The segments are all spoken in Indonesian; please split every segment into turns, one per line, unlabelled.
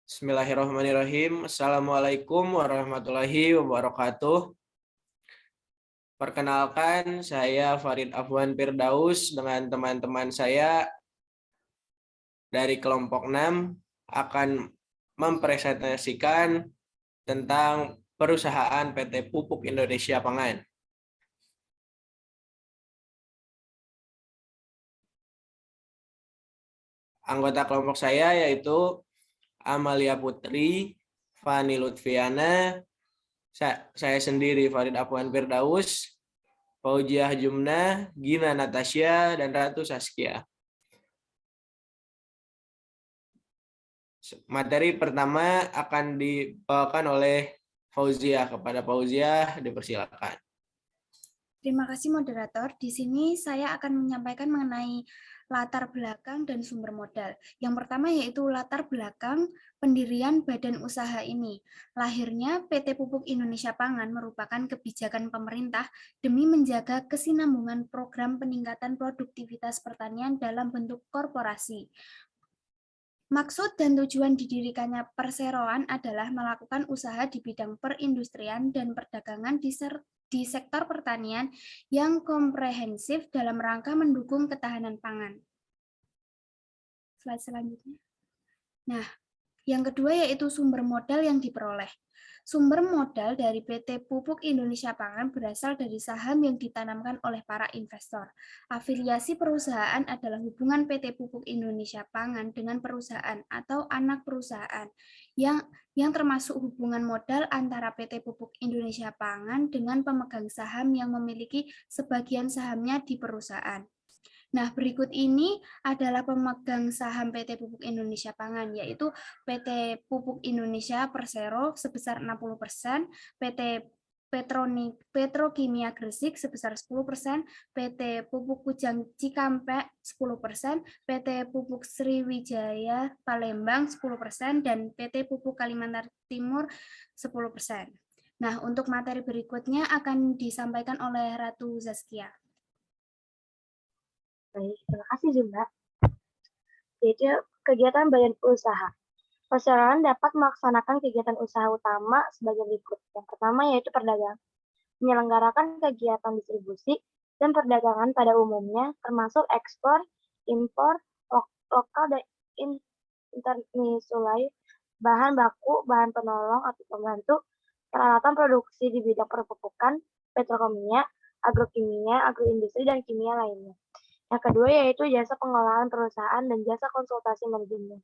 Bismillahirrahmanirrahim. Assalamualaikum warahmatullahi wabarakatuh. Perkenalkan, saya Farid Afwan Firdaus dengan teman-teman saya dari kelompok 6 akan mempresentasikan tentang perusahaan PT Pupuk Indonesia Pangan. Anggota kelompok saya yaitu Amalia Putri, Fani Lutfiana, saya sendiri Farid Afwan Firdaus, Fauziah Jumna, Gina Natasha, dan Ratu Saskia. Materi pertama akan dibawakan oleh Fauziah. Kepada Fauziah, dipersilakan.
Terima kasih moderator. Di sini saya akan menyampaikan mengenai latar belakang dan sumber modal. Yang pertama yaitu latar belakang pendirian badan usaha ini. Lahirnya PT Pupuk Indonesia Pangan merupakan kebijakan pemerintah demi menjaga kesinambungan program peningkatan produktivitas pertanian dalam bentuk korporasi. Maksud dan tujuan didirikannya perseroan adalah melakukan usaha di bidang perindustrian dan perdagangan di sektor pertanian yang komprehensif dalam rangka mendukung ketahanan pangan. Slide selanjutnya. Nah, yang kedua yaitu sumber modal yang diperoleh. Sumber modal dari PT Pupuk Indonesia Pangan berasal dari saham yang ditanamkan oleh para investor. Afiliasi perusahaan adalah hubungan PT Pupuk Indonesia Pangan dengan perusahaan atau anak perusahaan yang termasuk hubungan modal antara PT Pupuk Indonesia Pangan dengan pemegang saham yang memiliki sebagian sahamnya di perusahaan. Nah, berikut ini adalah pemegang saham PT Pupuk Indonesia Pangan, yaitu PT Pupuk Indonesia Persero sebesar 60%, PT Petrokimia Gresik sebesar 10%, PT Pupuk Kujang Cikampek 10%, PT Pupuk Sriwijaya Palembang 10%, dan PT Pupuk Kalimantan Timur 10%. Nah, untuk materi berikutnya akan disampaikan oleh Ratu Zaskia.
Baik, terima kasih Zumba. Yaitu kegiatan badan usaha. Perseroan dapat melaksanakan kegiatan usaha utama sebagai berikut. Yang pertama yaitu perdagangan. Menyelenggarakan kegiatan distribusi dan perdagangan pada umumnya, termasuk ekspor, impor, lokal dan internasional, bahan baku, bahan penolong atau pembantu, peralatan produksi di bidang perpupukan, petrokimia, agrokimia, agroindustri, dan kimia lainnya. Yang kedua yaitu jasa pengelolaan perusahaan dan jasa konsultasi manajemen.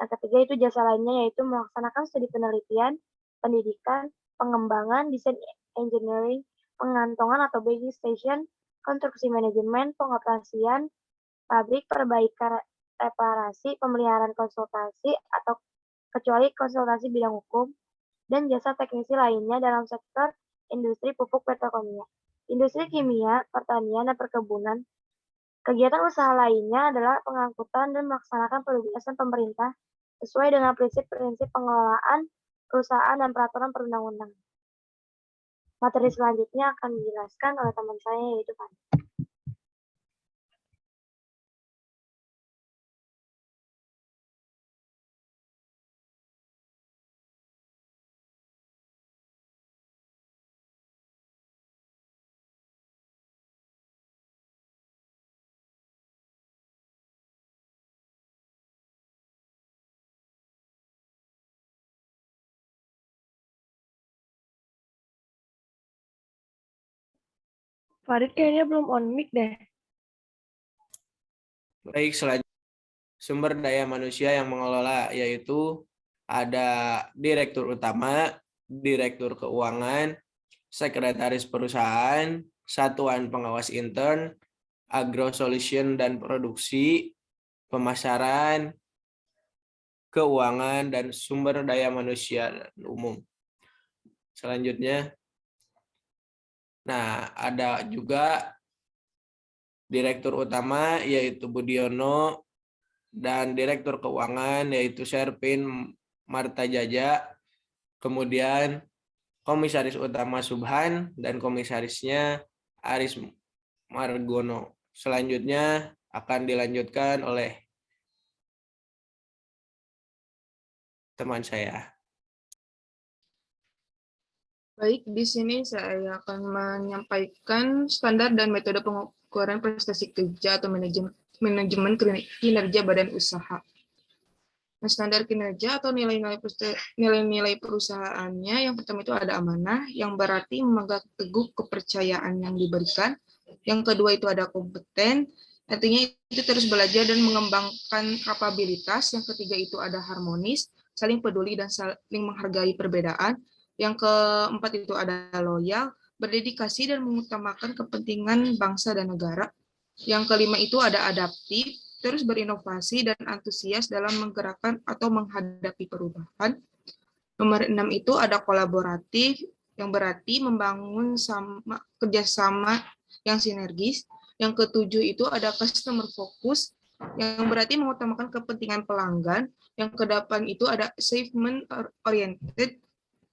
Yang ketiga itu jasa lainnya yaitu melaksanakan studi penelitian, pendidikan, pengembangan, desain engineering, pengantongan atau basic station, konstruksi manajemen, pengoperasian, pabrik, perbaikan, reparasi, pemeliharaan konsultasi atau kecuali konsultasi bidang hukum, dan jasa teknisi lainnya dalam sektor industri pupuk petrokimia, industri kimia, pertanian, dan perkebunan. Kegiatan usaha lainnya adalah pengangkutan dan melaksanakan penugasan pemerintah sesuai dengan prinsip-prinsip pengelolaan perusahaan dan peraturan perundang-undangan. Materi selanjutnya akan dijelaskan oleh teman saya yaitu Fani.
Farid kayaknya belum on mic deh.
Baik, selanjutnya sumber daya manusia yang mengelola yaitu ada direktur utama, direktur keuangan, sekretaris perusahaan, satuan pengawas intern, agro solution dan produksi, pemasaran, keuangan, dan sumber daya manusia umum. Selanjutnya, nah ada juga direktur utama yaitu Budiono dan direktur keuangan yaitu Sherpin Marta Jaja, kemudian komisaris utama Subhan dan komisarisnya Aris Margono. Selanjutnya akan dilanjutkan oleh teman saya.
Baik, di sini saya akan menyampaikan standar dan metode pengukuran prestasi kerja atau manajemen kinerja badan usaha. Nah, standar kinerja atau nilai-nilai perusahaannya yang pertama itu ada amanah, yang berarti memegang teguh kepercayaan yang diberikan. Yang kedua itu ada kompeten, artinya itu terus belajar dan mengembangkan kapabilitas. Yang ketiga itu ada harmonis, saling peduli dan saling menghargai perbedaan. Yang keempat itu ada loyal, berdedikasi dan mengutamakan kepentingan bangsa dan negara. Yang kelima itu ada adaptif, terus berinovasi dan antusias dalam menggerakkan atau menghadapi perubahan. Nomor 6 itu ada kolaboratif, yang berarti membangun kerjasama yang sinergis. Yang ketujuh itu ada customer focus, yang berarti mengutamakan kepentingan pelanggan. Yang kedelapan itu ada achievement oriented,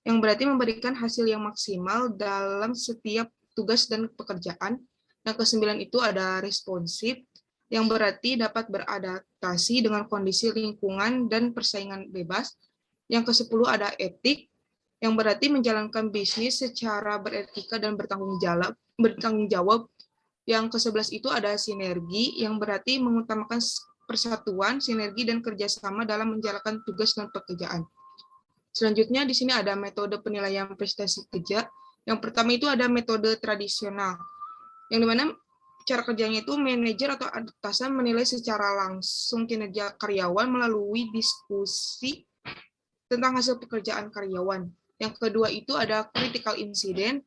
yang berarti memberikan hasil yang maksimal dalam setiap tugas dan pekerjaan. Yang kesembilan itu ada responsif, yang berarti dapat beradaptasi dengan kondisi lingkungan dan persaingan bebas. Yang ke-10 ada etik, yang berarti menjalankan bisnis secara beretika dan bertanggung jawab. Yang ke-11 itu ada sinergi, yang berarti mengutamakan persatuan, sinergi, dan kerjasama dalam menjalankan tugas dan pekerjaan. Selanjutnya di sini ada metode penilaian prestasi kerja. Yang pertama itu ada metode tradisional, yang dimana cara kerjanya itu manajer atau atasan menilai secara langsung kinerja karyawan melalui diskusi tentang hasil pekerjaan karyawan. Yang kedua itu ada critical incident,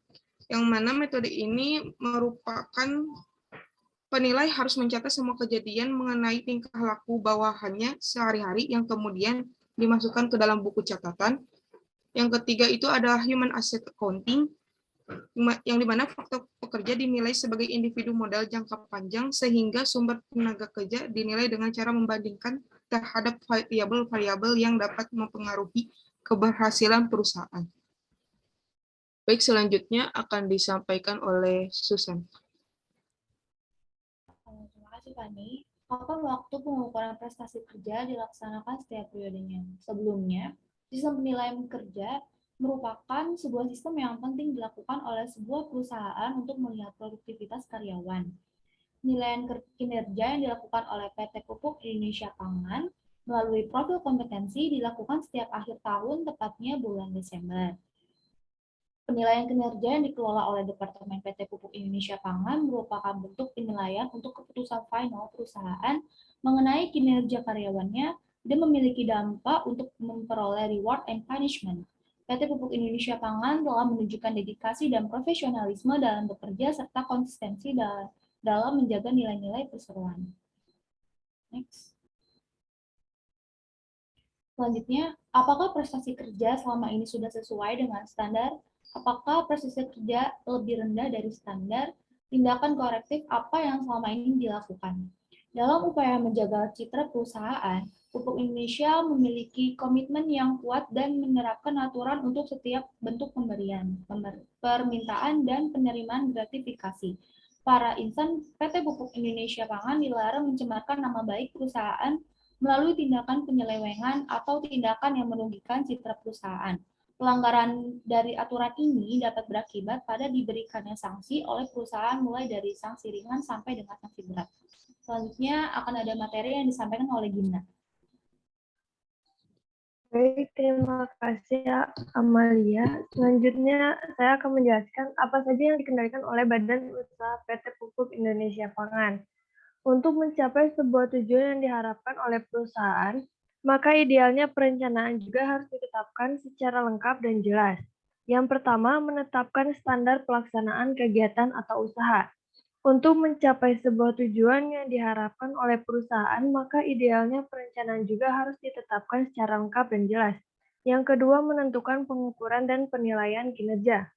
yang mana metode ini merupakan penilai harus mencatat semua kejadian mengenai tingkah laku bawahannya sehari-hari yang kemudian dimasukkan ke dalam buku catatan. Yang ketiga itu ada human asset accounting, yang dimana faktor pekerja dinilai sebagai individu modal jangka panjang sehingga sumber tenaga kerja dinilai dengan cara membandingkan terhadap variabel-variabel yang dapat mempengaruhi keberhasilan perusahaan. Baik, selanjutnya akan disampaikan oleh Susan.
Terima kasih, Fani. Kapan waktu pengukuran prestasi kerja dilaksanakan setiap periodenya? Sebelumnya, sistem penilaian kerja merupakan sebuah sistem yang penting dilakukan oleh sebuah perusahaan untuk melihat produktivitas karyawan. Penilaian kinerja yang dilakukan oleh PT Pupuk Indonesia Pangan melalui profil kompetensi dilakukan setiap akhir tahun, tepatnya bulan Desember. Penilaian kinerja yang dikelola oleh Departemen PT Pupuk Indonesia Pangan merupakan bentuk penilaian untuk keputusan final perusahaan mengenai kinerja karyawannya dan memiliki dampak untuk memperoleh reward and punishment. PT Pupuk Indonesia Pangan telah menunjukkan dedikasi dan profesionalisme dalam bekerja serta konsistensi dalam menjaga nilai-nilai perseroan. Next. Selanjutnya, apakah prestasi kerja selama ini sudah sesuai dengan standar? Apakah prestasi kerja lebih rendah dari standar? Tindakan korektif apa yang selama ini dilakukan? Dalam upaya menjaga citra perusahaan, Pupuk Indonesia memiliki komitmen yang kuat dan menerapkan aturan untuk setiap bentuk pemberian, permintaan, dan penerimaan gratifikasi. Para insan PT Pupuk Indonesia Pangan dilarang mencemarkan nama baik perusahaan melalui tindakan penyelewengan atau tindakan yang merugikan citra perusahaan. Pelanggaran dari aturan ini dapat berakibat pada diberikannya sanksi oleh perusahaan mulai dari sanksi ringan sampai dengan sanksi berat. Selanjutnya akan ada materi yang disampaikan oleh Gina.
Baik, terima kasih Amalia. Selanjutnya saya akan menjelaskan apa saja yang dikendalikan oleh Badan Usaha PT Pupuk Indonesia Pangan. Untuk mencapai sebuah tujuan yang diharapkan oleh perusahaan, maka idealnya perencanaan juga harus ditetapkan secara lengkap dan jelas. Yang pertama, menetapkan standar pelaksanaan kegiatan atau usaha. Untuk mencapai sebuah tujuan yang diharapkan oleh perusahaan, maka idealnya perencanaan juga harus ditetapkan secara lengkap dan jelas. Yang kedua, menentukan pengukuran dan penilaian kinerja.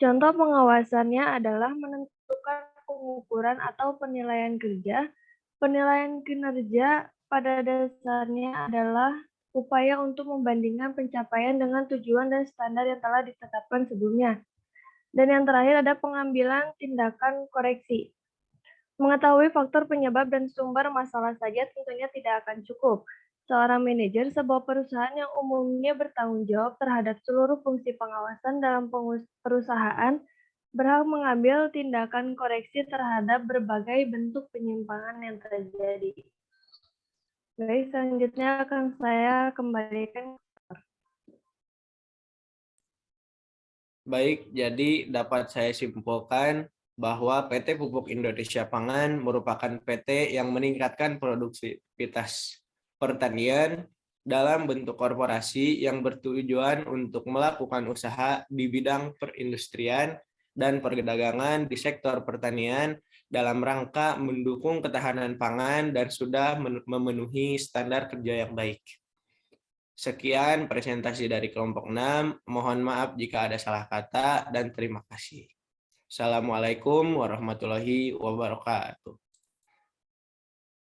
Contoh pengawasannya adalah menentukan pengukuran atau penilaian kerja. Penilaian kinerja pada dasarnya adalah upaya untuk membandingkan pencapaian dengan tujuan dan standar yang telah ditetapkan sebelumnya. Dan yang terakhir ada pengambilan tindakan koreksi. Mengetahui faktor penyebab dan sumber masalah saja tentunya tidak akan cukup. Seorang manajer sebuah perusahaan yang umumnya bertanggung jawab terhadap seluruh fungsi pengawasan dalam perusahaan berhak mengambil tindakan koreksi terhadap berbagai bentuk penyimpangan yang terjadi. Baik, selanjutnya akan saya kembalikan.
Baik, jadi dapat saya simpulkan bahwa PT Pupuk Indonesia Pangan merupakan PT yang meningkatkan produktivitas pertanian dalam bentuk korporasi yang bertujuan untuk melakukan usaha di bidang perindustrian dan perdagangan di sektor pertanian dalam rangka mendukung ketahanan pangan dan sudah memenuhi standar kerja yang baik. Sekian presentasi dari kelompok 6. Mohon maaf jika ada salah kata dan terima kasih. Assalamualaikum warahmatullahi wabarakatuh.